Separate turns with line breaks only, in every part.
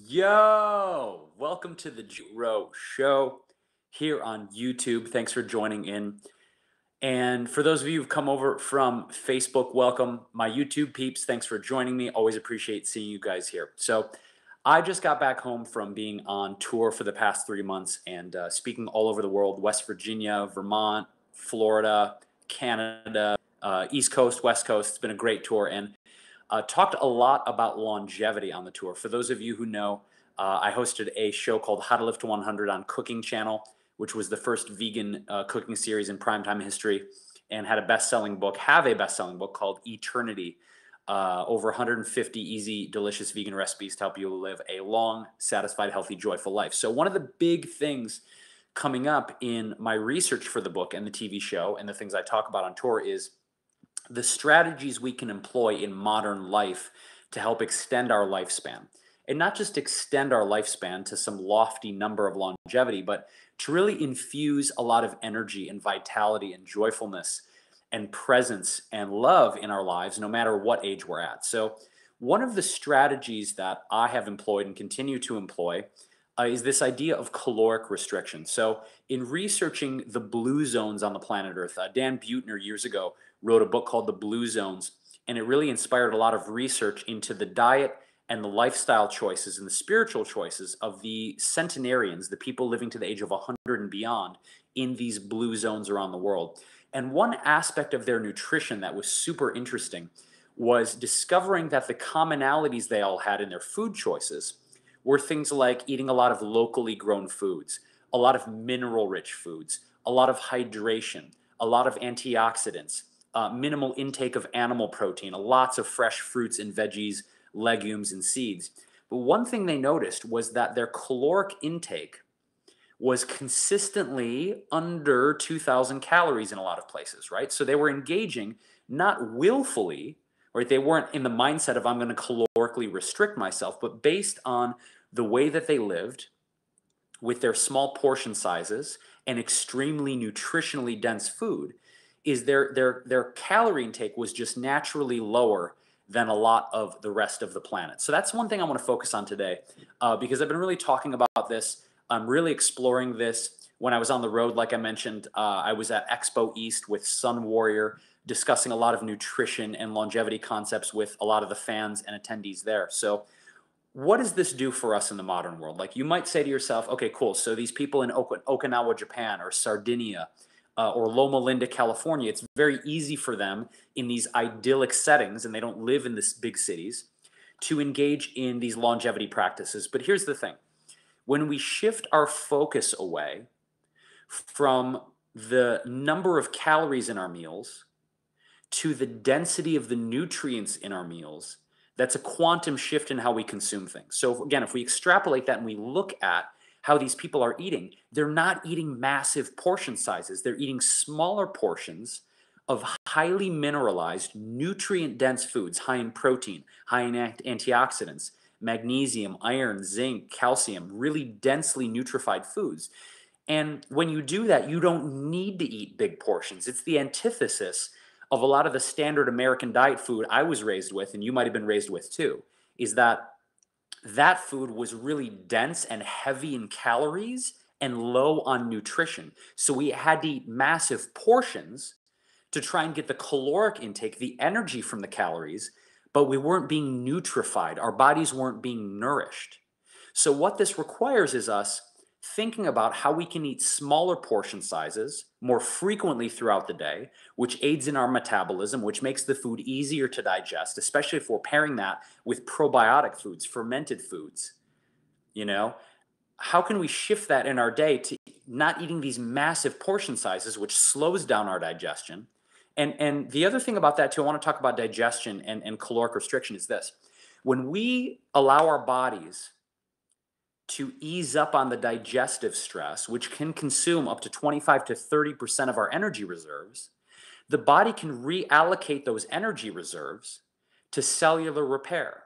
Yo, welcome to the Row Show here on YouTube. Thanks for joining in. And for those of you who've come over from Facebook, welcome. My YouTube peeps, thanks for joining me. Always appreciate seeing you guys here. So, I just got back home from being on tour for the past 3 months and speaking all over the world: West Virginia, Vermont, Florida, Canada, East Coast, West Coast. It's been a great tour. And talked a lot about longevity on the tour. For those of you who know, I hosted a show called How to Live to 100 on Cooking Channel, which was the first vegan cooking series in primetime history, and had a best-selling book, called Eternity. Over 150 easy, delicious vegan recipes to help you live a long, satisfied, healthy, joyful life. So one of the big things coming up in my research for the book and the TV show and the things I talk about on tour is the strategies we can employ in modern life to help extend our lifespan. And not just extend our lifespan to some lofty number of longevity, but to really infuse a lot of energy and vitality and joyfulness and presence and love in our lives, no matter what age we're at. So, one of the strategies that I have employed and continue to employ is this idea of caloric restriction. So, in researching the blue zones on the planet Earth, Dan Buettner years ago wrote a book called The Blue Zones, and it really inspired a lot of research into the diet and the lifestyle choices and the spiritual choices of the centenarians, the people living to the age of 100 and beyond in these blue zones around the world. And one aspect of their nutrition that was super interesting was discovering that the commonalities they all had in their food choices were things like eating a lot of locally grown foods, a lot of mineral rich foods, a lot of hydration, a lot of antioxidants, minimal intake of animal protein, lots of fresh fruits and veggies, legumes, and seeds. But one thing they noticed was that their caloric intake was consistently under 2,000 calories in a lot of places, right? So they were engaging not willfully, right? They weren't in the mindset of I'm going to calorically restrict myself, but based on the way that they lived with their small portion sizes and extremely nutritionally dense food, is their calorie intake was just naturally lower than a lot of the rest of the planet. So that's one thing I want to focus on today, because I've been really talking about this. I'm really exploring this. When I was on the road, like I mentioned, I was at Expo East with Sun Warrior, discussing a lot of nutrition and longevity concepts with a lot of the fans and attendees there. So what does this do for us in the modern world? Like, you might say to yourself, okay, cool. So these people in Okinawa, Japan, or Sardinia, or Loma Linda, California, it's very easy for them in these idyllic settings, and they don't live in these big cities, to engage in these longevity practices. But here's the thing. When we shift our focus away from the number of calories in our meals to the density of the nutrients in our meals, that's a quantum shift in how we consume things. So again, if we extrapolate that and we look at how these people are eating, they're not eating massive portion sizes. They're eating smaller portions of highly mineralized, nutrient-dense foods, high in protein, high in antioxidants, magnesium, iron, zinc, calcium, really densely nutrified foods. And when you do that, you don't need to eat big portions. It's the antithesis of a lot of the standard American diet food I was raised with, and you might have been raised with too, is that food was really dense and heavy in calories and low on nutrition. So we had to eat massive portions to try and get the caloric intake, the energy from the calories, but we weren't being nutrified. Our bodies weren't being nourished. So what this requires is us thinking about how we can eat smaller portion sizes more frequently throughout the day, which aids in our metabolism, which makes the food easier to digest, especially if we're pairing that with probiotic foods, fermented foods. You know, how can we shift that in our day to not eating these massive portion sizes, which slows down our digestion? And the other thing about that too, I want to talk about digestion and caloric restriction, is this. When we allow our bodies to ease up on the digestive stress, which can consume up to 25 to 30% of our energy reserves, the body can reallocate those energy reserves to cellular repair,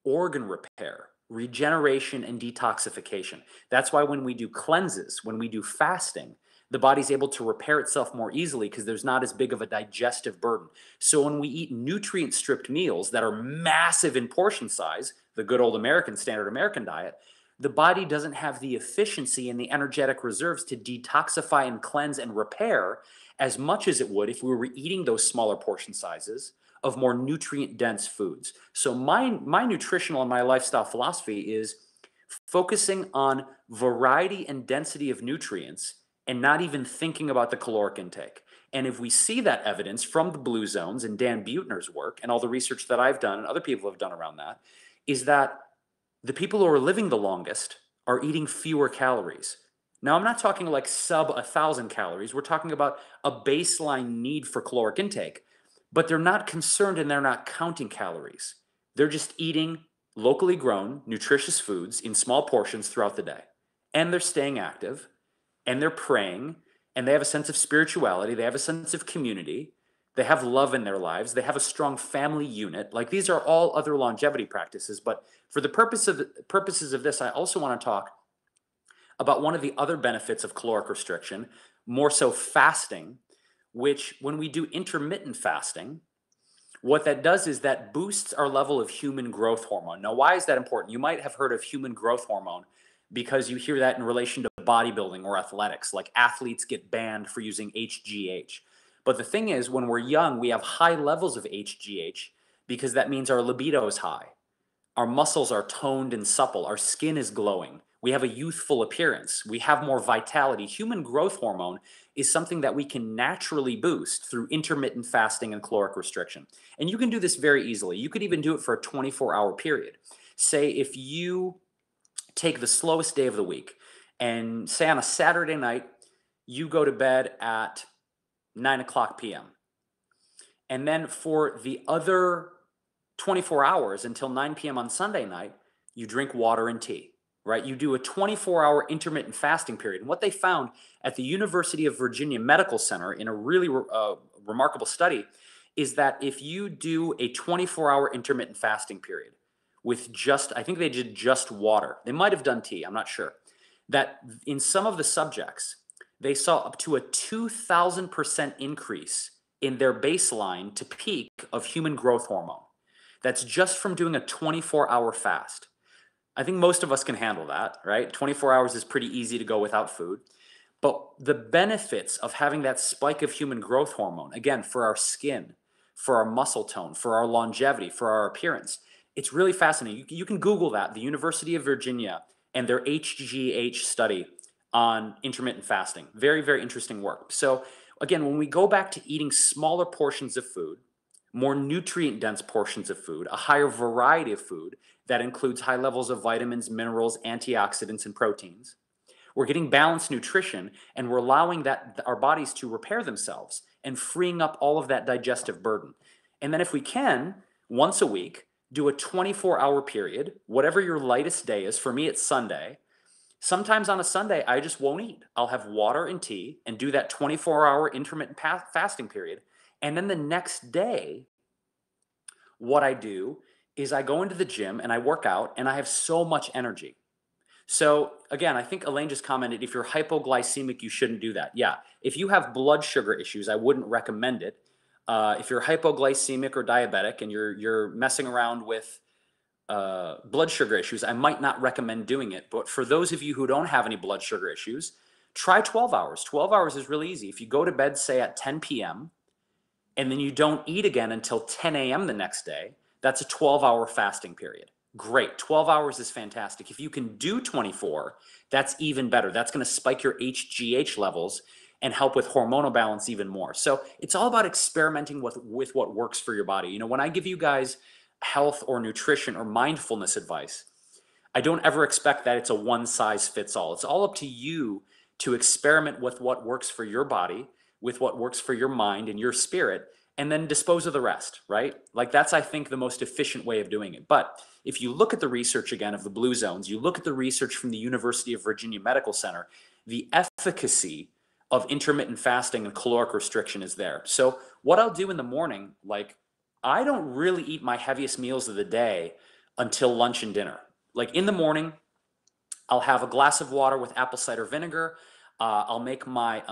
organ repair, regeneration, and detoxification. That's why when we do cleanses, when we do fasting, the body's able to repair itself more easily because there's not as big of a digestive burden. So when we eat nutrient stripped meals that are massive in portion size, the good old American standard American diet, the body doesn't have the efficiency and the energetic reserves to detoxify and cleanse and repair as much as it would if we were eating those smaller portion sizes of more nutrient dense foods. So my nutritional and my lifestyle philosophy is focusing on variety and density of nutrients and not even thinking about the caloric intake. And if we see that evidence from the blue zones and Dan Buettner's work and all the research that I've done and other people have done around that, is that the people who are living the longest are eating fewer calories. Now, I'm not talking like sub 1,000 calories. We're talking about a baseline need for caloric intake, but they're not concerned and they're not counting calories. They're just eating locally grown, nutritious foods in small portions throughout the day. And they're staying active and they're praying and they have a sense of spirituality. They have a sense of community. They have love in their lives. They have a strong family unit. Like these are all other longevity practices. But for the purposes of this, I also want to talk about one of the other benefits of caloric restriction, more so fasting, which when we do intermittent fasting, what that does is that boosts our level of human growth hormone. Now, why is that important? You might have heard of human growth hormone because you hear that in relation to bodybuilding or athletics, like athletes get banned for using HGH. But the thing is, when we're young, we have high levels of HGH because that means our libido is high. Our muscles are toned and supple. Our skin is glowing. We have a youthful appearance. We have more vitality. Human growth hormone is something that we can naturally boost through intermittent fasting and caloric restriction. And you can do this very easily. You could even do it for a 24-hour period. Say if you take the slowest day of the week and say on a Saturday night, you go to bed at 9 o'clock p.m. And then for the other 24 hours until 9 p.m. on Sunday night, you drink water and tea, right? You do a 24-hour intermittent fasting period. And what they found at the University of Virginia Medical Center in a really remarkable study is that if you do a 24-hour intermittent fasting period with just, I think they did just water. They might have done tea, I'm not sure. That in some of the subjects, they saw up to a 2,000% increase in their baseline to peak of human growth hormone. That's just from doing a 24-hour fast. I think most of us can handle that, right? 24 hours is pretty easy to go without food. But the benefits of having that spike of human growth hormone, again, for our skin, for our muscle tone, for our longevity, for our appearance, it's really fascinating. You can Google that, the University of Virginia and their HGH study on intermittent fasting. Very, very interesting work. So again, when we go back to eating smaller portions of food, more nutrient dense portions of food, a higher variety of food that includes high levels of vitamins, minerals, antioxidants, and proteins, we're getting balanced nutrition and we're allowing our bodies to repair themselves and freeing up all of that digestive burden. And then if we can, once a week, do a 24-hour period, whatever your lightest day is. For me, it's Sunday. Sometimes on a Sunday, I just won't eat. I'll have water and tea and do that 24-hour intermittent fasting period. And then the next day, what I do is I go into the gym and I work out and I have so much energy. So again, I think Elaine just commented, if you're hypoglycemic, you shouldn't do that. Yeah, if you have blood sugar issues, I wouldn't recommend it. If you're hypoglycemic or diabetic and you're messing around with blood sugar issues, I might not recommend doing it. But for those of you who don't have any blood sugar issues, try 12 hours. 12 hours is really easy. If you go to bed, say at 10 p.m., and then you don't eat again until 10 a.m. the next day, that's a 12-hour fasting period. Great. 12 hours is fantastic. If you can do 24, that's even better. That's going to spike your HGH levels and help with hormonal balance even more. So it's all about experimenting with what works for your body. You know, when I give you guys health or nutrition or mindfulness advice, I don't ever expect that it's a one size fits all. It's all up to you to experiment with what works for your body, with what works for your mind and your spirit, and then dispose of the rest, right? Like that's, I think, the most efficient way of doing it. But if you look at the research again of the blue zones, you look at the research from the University of Virginia Medical Center, the efficacy of intermittent fasting and caloric restriction is there. So what I'll do in the morning, like I don't really eat my heaviest meals of the day until lunch and dinner. Like in the morning, I'll have a glass of water with apple cider vinegar. I'll make my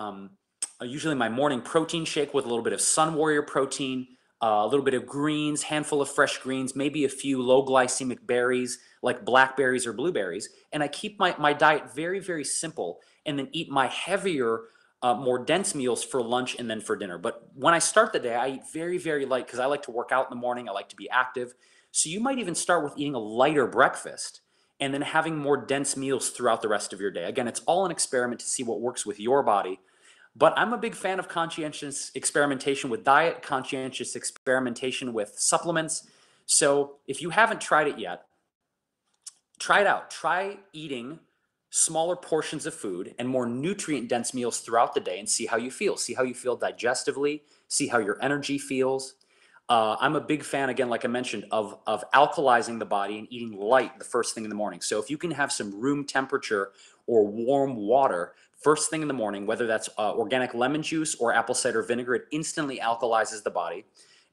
usually my morning protein shake with a little bit of Sun Warrior protein, a little bit of greens, handful of fresh greens, maybe a few low glycemic berries like blackberries or blueberries. And I keep my diet very, very simple, and then eat my heavier, more dense meals for lunch and then for dinner. But when I start the day, I eat very, very light because I like to work out in the morning. I like to be active. So you might even start with eating a lighter breakfast and then having more dense meals throughout the rest of your day. Again, it's all an experiment to see what works with your body. But I'm a big fan of conscientious experimentation with diet, conscientious experimentation with supplements. So if you haven't tried it yet, try it out. Try eating smaller portions of food and more nutrient dense meals throughout the day and see how you feel. See how you feel digestively, see how your energy feels. I'm a big fan, again, like I mentioned, of alkalizing the body and eating light the first thing in the morning. So if you can have some room temperature or warm water first thing in the morning, whether that's organic lemon juice or apple cider vinegar, it instantly alkalizes the body.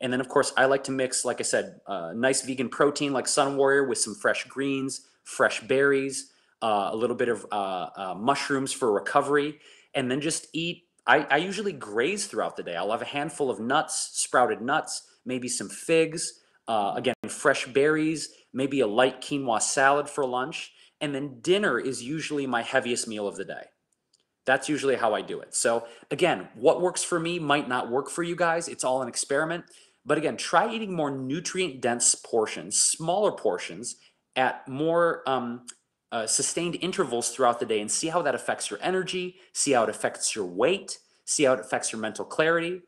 And then, of course, I like to mix, like I said, nice vegan protein like Sun Warrior with some fresh greens, fresh berries, a little bit of mushrooms for recovery, and then just eat. I usually graze throughout the day. I'll have a handful of nuts, sprouted nuts, maybe some figs, again, fresh berries, maybe a light quinoa salad for lunch. And then dinner is usually my heaviest meal of the day. That's usually how I do it. So again, what works for me might not work for you guys. It's all an experiment. But again, try eating more nutrient dense portions, smaller portions at more sustained intervals throughout the day, and see how that affects your energy, see how it affects your weight, see how it affects your mental clarity.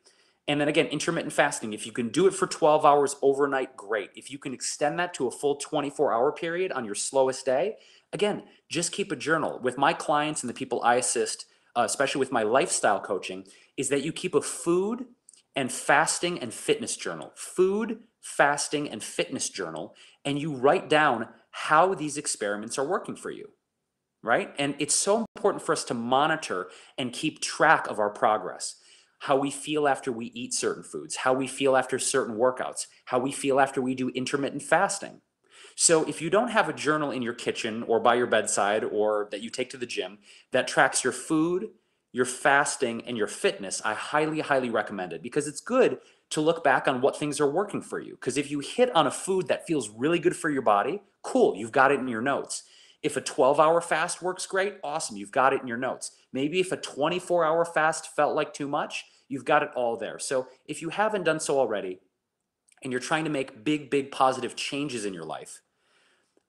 And then again, intermittent fasting. If you can do it for 12 hours overnight, great. If you can extend that to a full 24-hour period on your slowest day, again, just keep a journal. With my clients and the people I assist, especially with my lifestyle coaching, is that you keep a food and fasting and fitness journal. Food, fasting, and fitness journal, and you write down how these experiments are working for you, right? And it's so important for us to monitor and keep track of our progress. How we feel after we eat certain foods, how we feel after certain workouts, how we feel after we do intermittent fasting. So if you don't have a journal in your kitchen or by your bedside or that you take to the gym that tracks your food, your fasting, and your fitness, I highly, highly recommend it, because it's good to look back on what things are working for you. Because if you hit on a food that feels really good for your body, cool, you've got it in your notes. If a 12-hour fast works great, awesome, you've got it in your notes. Maybe if a 24-hour fast felt like too much, you've got it all there. So if you haven't done so already and you're trying to make big, big positive changes in your life,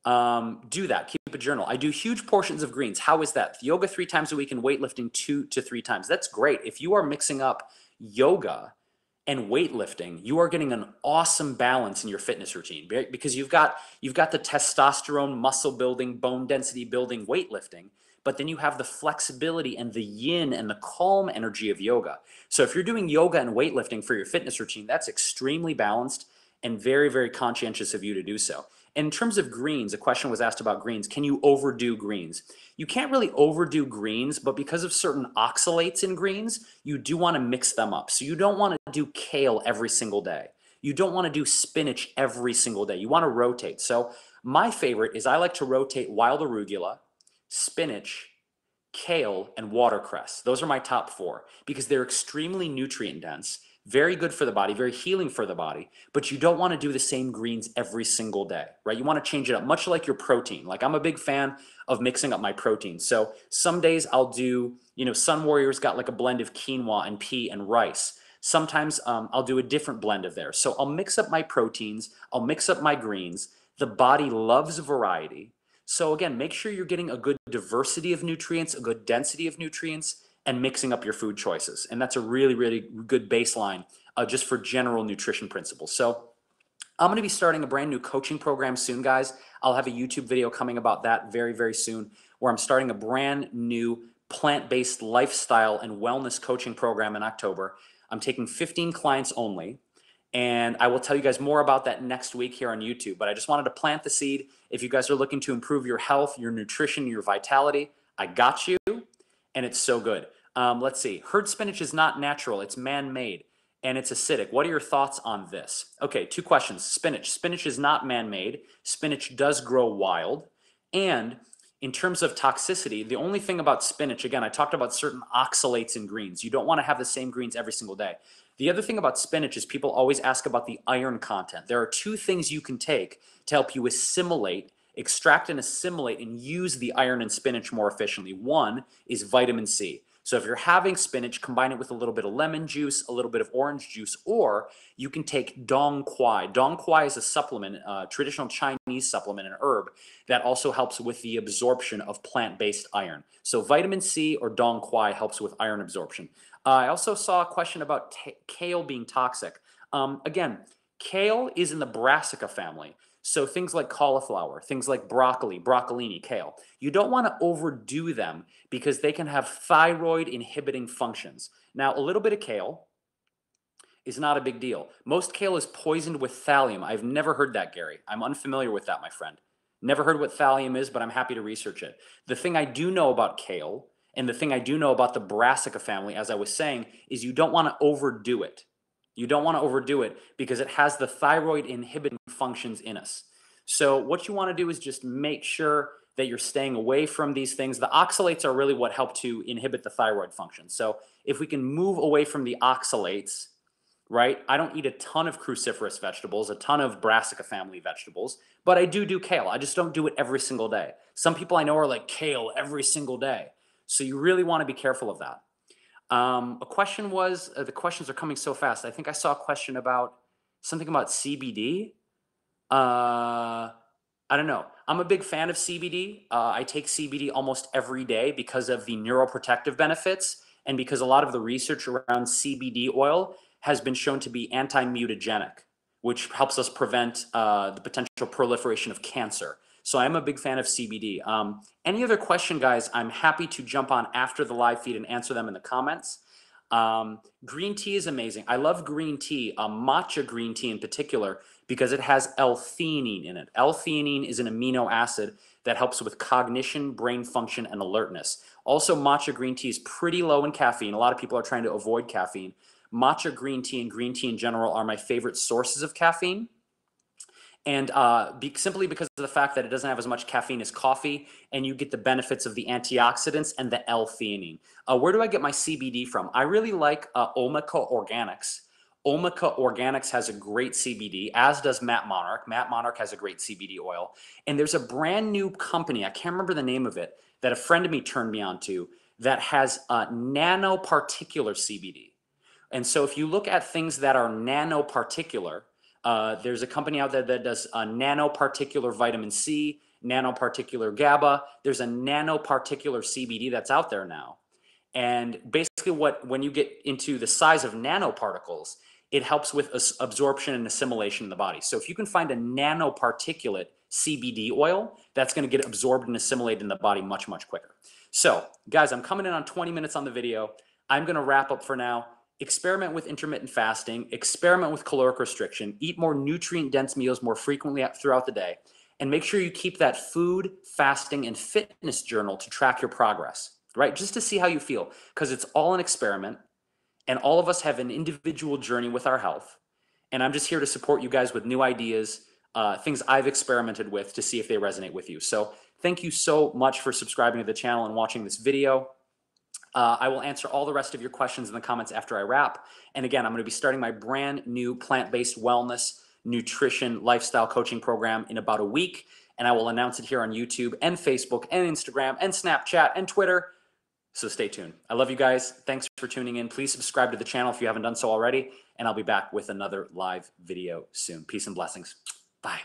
do that. Keep a journal. I do huge portions of greens. How is that? Yoga 3 times a week and weightlifting 2 to 3 times. That's great. If you are mixing up yoga and weightlifting, you are getting an awesome balance in your fitness routine, because you've got the testosterone, muscle building, bone density building weightlifting, but then you have the flexibility and the yin and the calm energy of yoga. So if you're doing yoga and weightlifting for your fitness routine, that's extremely balanced and very, very conscientious of you to do so. In terms of greens, a question was asked about greens. Can you overdo greens? You can't really overdo greens, but because of certain oxalates in greens, you do want to mix them up. So you don't want to do kale every single day. You don't want to do spinach every single day. You want to rotate. So my favorite is, I like to rotate wild arugula, spinach, kale, and watercress. Those are my top 4 because they're extremely nutrient dense, very good for the body, very healing for the body, but you don't want to do the same greens every single day, right? You want to change it up, much like your protein. Like, I'm a big fan of mixing up my protein. So some days I'll do, Sun Warrior's got like a blend of quinoa and pea and rice. Sometimes I'll do a different blend of theirs. So I'll mix up my proteins, I'll mix up my greens. The body loves variety. So again, make sure you're getting a good diversity of nutrients, a good density of nutrients, and mixing up your food choices. And that's a really, really good baseline just for general nutrition principles. So I'm going to be starting a brand new coaching program soon, guys. I'll have a YouTube video coming about that very, very soon, where I'm starting a brand new plant-based lifestyle and wellness coaching program in October. I'm taking 15 clients only, and I will tell you guys more about that next week here on YouTube. But I just wanted to plant the seed. If you guys are looking to improve your health, your nutrition, your vitality, I got you, and it's so good. Let's see. Herd spinach is not natural. It's man-made, and it's acidic. What are your thoughts on this? Okay, 2 questions. Spinach. Spinach is not man-made. Spinach does grow wild, and in terms of toxicity, the only thing about spinach, again, I talked about certain oxalates in greens. You don't want to have the same greens every single day. The other thing about spinach is people always ask about the iron content. There are two things you can take to help you assimilate, extract and assimilate and use the iron in spinach more efficiently. One is vitamin C. So if you're having spinach, combine it with a little bit of lemon juice, a little bit of orange juice, or you can take dong quai. Dong quai is a supplement, a traditional Chinese supplement, an herb that also helps with the absorption of plant-based iron. So vitamin C or dong quai helps with iron absorption. I also saw a question about kale being toxic. Again, kale is in the brassica family. So things like cauliflower, things like broccoli, broccolini, kale, you don't want to overdo them because they can have thyroid inhibiting functions. Now, a little bit of kale is not a big deal. Most kale is poisoned with thallium. I've never heard that, Gary. I'm unfamiliar with that, my friend. Never heard what thallium is, but I'm happy to research it. The thing I do know about kale and the thing I do know about the brassica family, as I was saying, is you don't want to overdo it. You don't want to overdo it because it has the thyroid inhibiting functions in us. So what you want to do is just make sure that you're staying away from these things. The oxalates are really what help to inhibit the thyroid function. So if we can move away from the oxalates, right? I don't eat a ton of cruciferous vegetables, a ton of brassica family vegetables, but I do kale. I just don't do it every single day. Some people I know are like kale every single day. So you really want to be careful of that. A question was, the questions are coming so fast. I think I saw a question about something about CBD. I don't know. I'm a big fan of CBD. I take CBD almost every day because of the neuroprotective benefits and because a lot of the research around CBD oil has been shown to be anti-mutagenic, which helps us prevent the potential proliferation of cancer. So I'm a big fan of CBD. Any other question, guys, I'm happy to jump on after the live feed and answer them in the comments. Green tea is amazing. I love green tea, matcha green tea in particular, because it has L-theanine in it. L-theanine is an amino acid that helps with cognition, brain function, and alertness. Also, matcha green tea is pretty low in caffeine. A lot of people are trying to avoid caffeine. Matcha green tea and green tea in general are my favorite sources of caffeine. And simply because of the fact that it doesn't have as much caffeine as coffee, and you get the benefits of the antioxidants and the L-theanine. Where do I get my CBD from? I really like Omica Organics. Omica Organics has a great CBD, as does Matt Monarch. Matt Monarch has a great CBD oil. And there's a brand new company, I can't remember the name of it, that a friend of me turned me on to that has nanoparticular CBD. And so if you look at things that are nanoparticular, there's a company out there that does nanoparticular vitamin C, nanoparticular GABA. There's a nanoparticular CBD that's out there now. And basically when you get into the size of nanoparticles, it helps with absorption and assimilation in the body. So if you can find a nanoparticulate CBD oil, that's going to get absorbed and assimilated in the body much, much quicker. So guys, I'm coming in on 20 minutes on the video. I'm going to wrap up for now. Experiment with intermittent fasting, experiment with caloric restriction, eat more nutrient-dense meals more frequently throughout the day, and make sure you keep that food, fasting, and fitness journal to track your progress, right? Just to see how you feel, because it's all an experiment, and all of us have an individual journey with our health. And I'm just here to support you guys with new ideas, things I've experimented with to see if they resonate with you. So thank you so much for subscribing to the channel and watching this video. I will answer all the rest of your questions in the comments after I wrap. And again, I'm going to be starting my brand new plant-based wellness, nutrition, lifestyle coaching program in about a week. And I will announce it here on YouTube and Facebook and Instagram and Snapchat and Twitter. So stay tuned. I love you guys. Thanks for tuning in. Please subscribe to the channel if you haven't done so already. And I'll be back with another live video soon. Peace and blessings. Bye.